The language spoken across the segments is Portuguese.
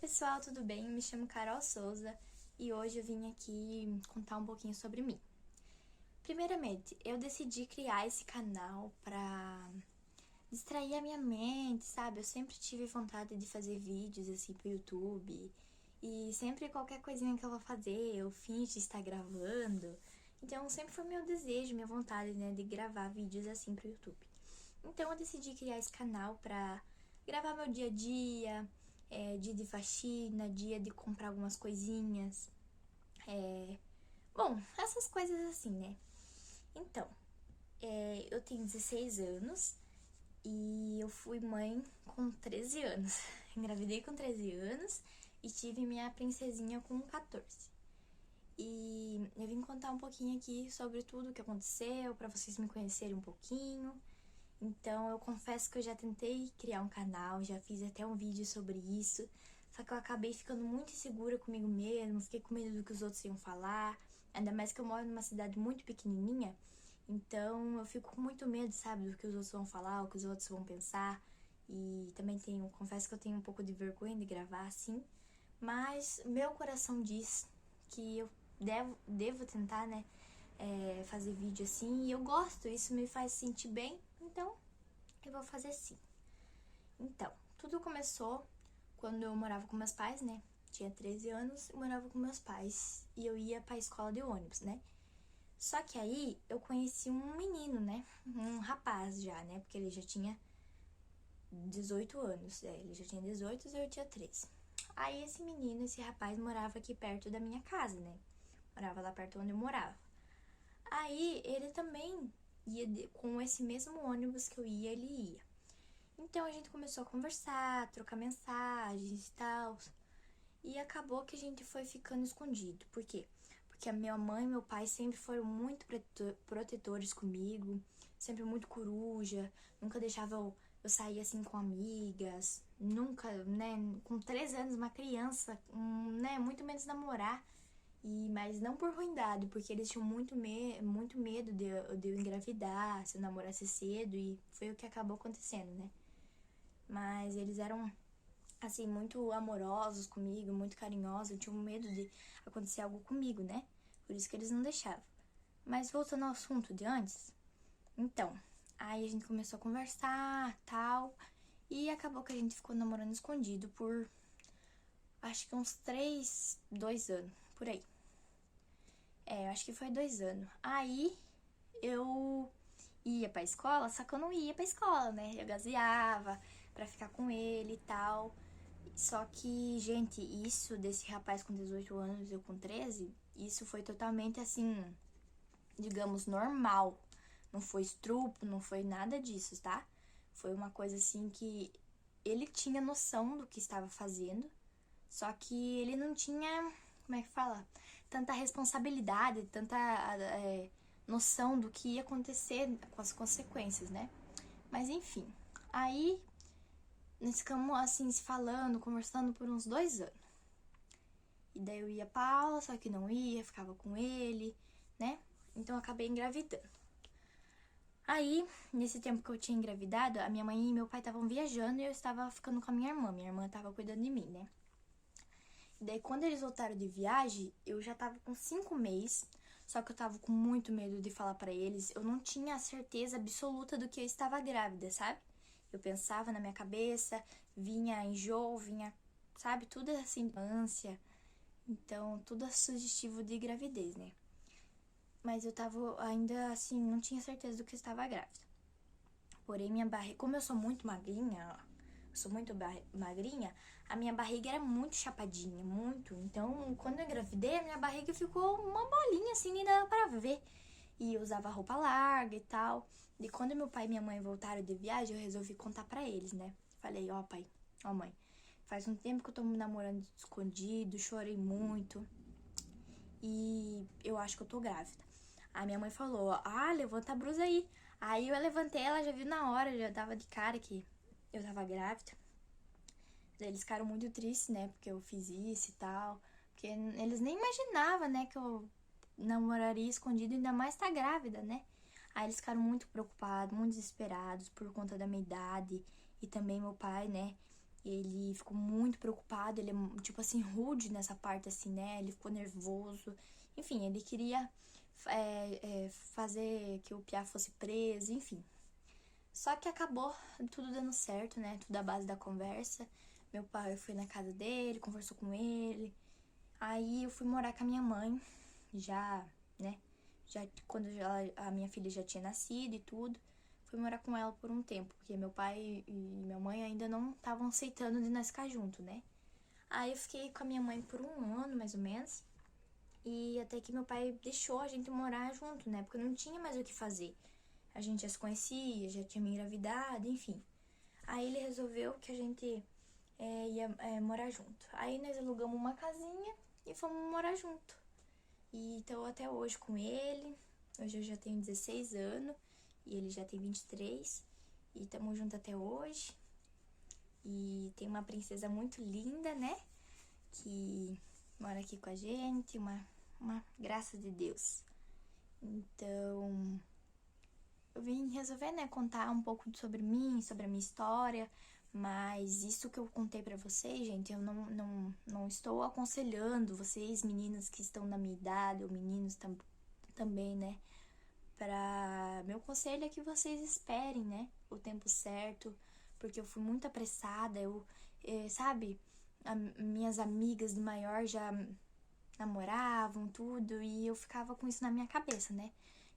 pessoal, tudo bem? Me chamo Carol Souza e hoje eu vim aqui contar um pouquinho sobre mim. Primeiramente, eu decidi criar esse canal pra distrair a minha mente, sabe? Eu sempre tive vontade de fazer vídeos assim pro YouTube e sempre qualquer coisinha que eu vou fazer, eu finjo estar gravando. Então sempre foi meu desejo, minha vontade, né, de gravar vídeos assim pro YouTube. Então eu decidi criar esse canal pra gravar meu dia a dia, dia de faxina, dia de comprar algumas coisinhas. Bom, essas coisas assim, né? Então, eu tenho 16 anos e eu fui mãe com 13 anos. Engravidei com 13 anos e tive minha princesinha com 14. E eu vim contar um pouquinho aqui sobre tudo o que aconteceu, pra vocês me conhecerem um pouquinho. Então, eu confesso que eu já tentei criar um canal, já fiz até um vídeo sobre isso, só que eu acabei ficando muito insegura comigo mesma, fiquei com medo do que os outros iam falar, ainda mais que eu moro numa cidade muito pequenininha, então eu fico com muito medo, sabe, do que os outros vão falar, o que os outros vão pensar, e também confesso que eu tenho um pouco de vergonha de gravar assim, mas meu coração diz que eu devo tentar, né, fazer vídeo assim, e eu gosto, isso me faz sentir bem, então eu vou fazer sim. Então, tudo começou quando eu morava com meus pais, né? Tinha 13 anos, eu morava com meus pais e eu ia pra escola de ônibus, né? Só que aí eu conheci um menino, né? Um rapaz já, né? Porque ele já tinha 18 anos. Ele já tinha 18 e eu tinha 13. Aí esse menino, esse rapaz, morava aqui perto da minha casa, né? Morava lá perto onde eu morava. Aí ele também ia com esse mesmo ônibus que eu ia, ele ia. Então a gente começou a conversar, trocar mensagens e tal. E acabou que a gente foi ficando escondido. Por quê? Porque a minha mãe e meu pai sempre foram muito protetores comigo, sempre muito coruja, nunca deixavam eu sair assim com amigas, nunca, né, com 13 anos, uma criança, né, muito menos namorar. Mas não por ruindade, porque eles tinham muito medo de eu engravidar, se eu namorasse cedo, e foi o que acabou acontecendo, né? Mas eles eram, assim, muito amorosos comigo, muito carinhosos, eu tinha medo de acontecer algo comigo, né? Por isso que eles não deixavam. Mas voltando ao assunto de antes, então, aí a gente começou a conversar, tal, e acabou que a gente ficou namorando escondido por, acho que uns 2 anos, por aí. Eu acho que foi 2 anos. Aí eu ia pra escola, só que eu não ia pra escola, né? Eu gazeava pra ficar com ele e tal. Só que, gente, isso desse rapaz com 18 anos e eu com 13, isso foi totalmente assim, digamos, normal. Não foi estrupo, não foi nada disso, tá? Foi uma coisa assim que ele tinha noção do que estava fazendo, só que ele não tinha, como é que fala? Tanta responsabilidade, tanta noção do que ia acontecer com as consequências, né? Mas enfim, aí nós ficamos assim se falando, conversando por uns 2 anos. E daí eu ia pra aula, só que não ia, ficava com ele, né? Então eu acabei engravidando. Aí, nesse tempo que eu tinha engravidado, a minha mãe e meu pai estavam viajando e eu estava ficando com a minha irmã. Minha irmã estava cuidando de mim, né? E daí, quando eles voltaram de viagem, eu já tava com 5 meses, só que eu tava com muito medo de falar pra eles. Eu não tinha a certeza absoluta do que eu estava grávida, sabe? Eu pensava na minha cabeça, vinha enjoo, vinha, sabe, tudo assim, ânsia. Então, tudo sugestivo de gravidez, né? Mas eu tava ainda assim, não tinha certeza do que eu estava grávida. Porém, minha barriga, como eu sou muito magrinha, magrinha, a minha barriga era muito chapadinha, muito. Então, quando eu engravidei, a minha barriga ficou uma bolinha assim, nem dava pra ver. E eu usava roupa larga e tal. E quando meu pai e minha mãe voltaram de viagem, eu resolvi contar pra eles, né? Falei, ó pai, ó mãe, faz um tempo que eu tô me namorando escondido, chorei muito. E eu acho que eu tô grávida. A minha mãe falou, levanta a blusa aí. Aí eu levantei, ela já viu na hora, já tava de cara que eu tava grávida. Eles ficaram muito tristes, né, porque eu fiz isso e tal. Porque eles nem imaginavam, né, que eu namoraria escondido, ainda mais tá grávida, né. Aí eles ficaram muito preocupados, muito desesperados por conta da minha idade. E também meu pai, né, Ele ficou muito preocupado, ele é, tipo assim, rude nessa parte, assim, né? Ele ficou nervoso. Enfim, ele queria fazer que o Piá fosse preso, enfim. Só que acabou tudo dando certo, né? Tudo à base da conversa. Meu pai foi na casa dele, conversou com ele. Aí eu fui morar com a minha mãe, já, né? Já quando a minha filha já tinha nascido e tudo. Fui morar com ela por um tempo, porque meu pai e minha mãe ainda não estavam aceitando de nós ficar junto, né? Aí eu fiquei com a minha mãe por um ano, mais ou menos. E até que meu pai deixou a gente morar junto, né? Porque não tinha mais o que fazer. A gente já se conhecia, já tinha me engravidado, enfim. Aí ele resolveu que a gente ia morar junto. Aí nós alugamos uma casinha e fomos morar junto. E tô até hoje com ele. Hoje eu já tenho 16 anos e ele já tem 23. E estamos juntos até hoje. E tem uma princesa muito linda, né? Que mora aqui com a gente, uma graça de Deus. Então, eu vim resolver, né, contar um pouco sobre mim, sobre a minha história, mas isso que eu contei pra vocês, gente, eu não estou aconselhando vocês, meninas que estão na minha idade, ou meninos também, né, meu conselho é que vocês esperem, né, o tempo certo, porque eu fui muito apressada, sabe, minhas amigas de maior já namoravam, tudo, e eu ficava com isso na minha cabeça, né?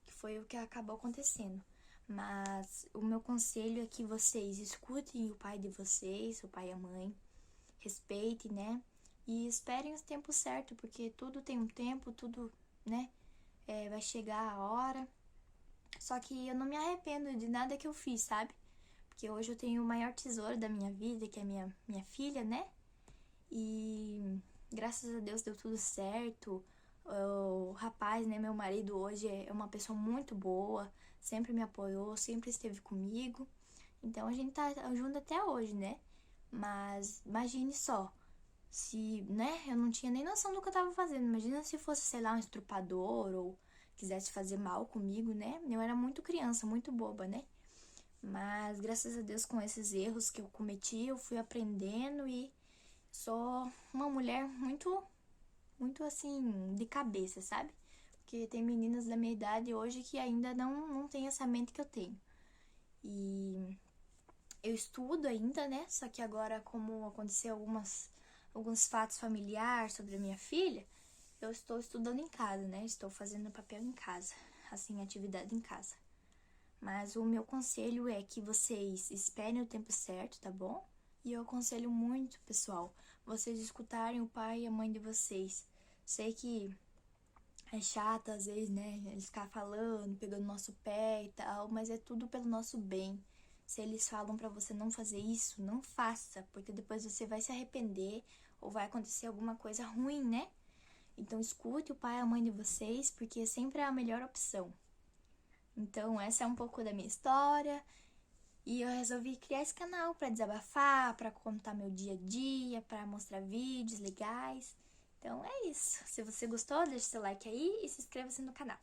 Que foi o que acabou acontecendo. Mas o meu conselho é que vocês escutem o pai de vocês, o pai e a mãe, respeitem, né? E esperem o tempo certo, porque tudo tem um tempo, tudo, né? Vai chegar a hora. Só que eu não me arrependo de nada que eu fiz, sabe? Porque hoje eu tenho o maior tesouro da minha vida, que é minha filha, né? E graças a Deus deu tudo certo. O rapaz, né, meu marido hoje é uma pessoa muito boa, sempre me apoiou, sempre esteve comigo. Então a gente tá junto até hoje, né? Mas imagine só, se, né, eu não tinha nem noção do que eu tava fazendo. Imagina se fosse, sei lá, um estrupador ou quisesse fazer mal comigo, né? Eu era muito criança, muito boba, né? Mas graças a Deus, com esses erros que eu cometi, eu fui aprendendo e sou uma mulher muito assim, de cabeça, sabe? Porque tem meninas da minha idade hoje que ainda não tem essa mente que eu tenho. E eu estudo ainda, né? Só que agora, como aconteceu alguns fatos familiares sobre a minha filha, eu estou estudando em casa, né? Estou fazendo papel em casa, assim, atividade em casa. Mas o meu conselho é que vocês esperem o tempo certo, tá bom? E eu aconselho muito, pessoal, vocês escutarem o pai e a mãe de vocês. Sei que é chato às vezes, né? Eles ficar falando, pegando nosso pé e tal, mas é tudo pelo nosso bem. Se eles falam pra você não fazer isso, não faça, porque depois você vai se arrepender ou vai acontecer alguma coisa ruim, né? Então escute o pai e a mãe de vocês, porque sempre é a melhor opção. Então essa é um pouco da minha história. E eu resolvi criar esse canal para desabafar, para contar meu dia a dia, para mostrar vídeos legais. Então é isso. Se você gostou, deixe seu like aí e se inscreva-se no canal.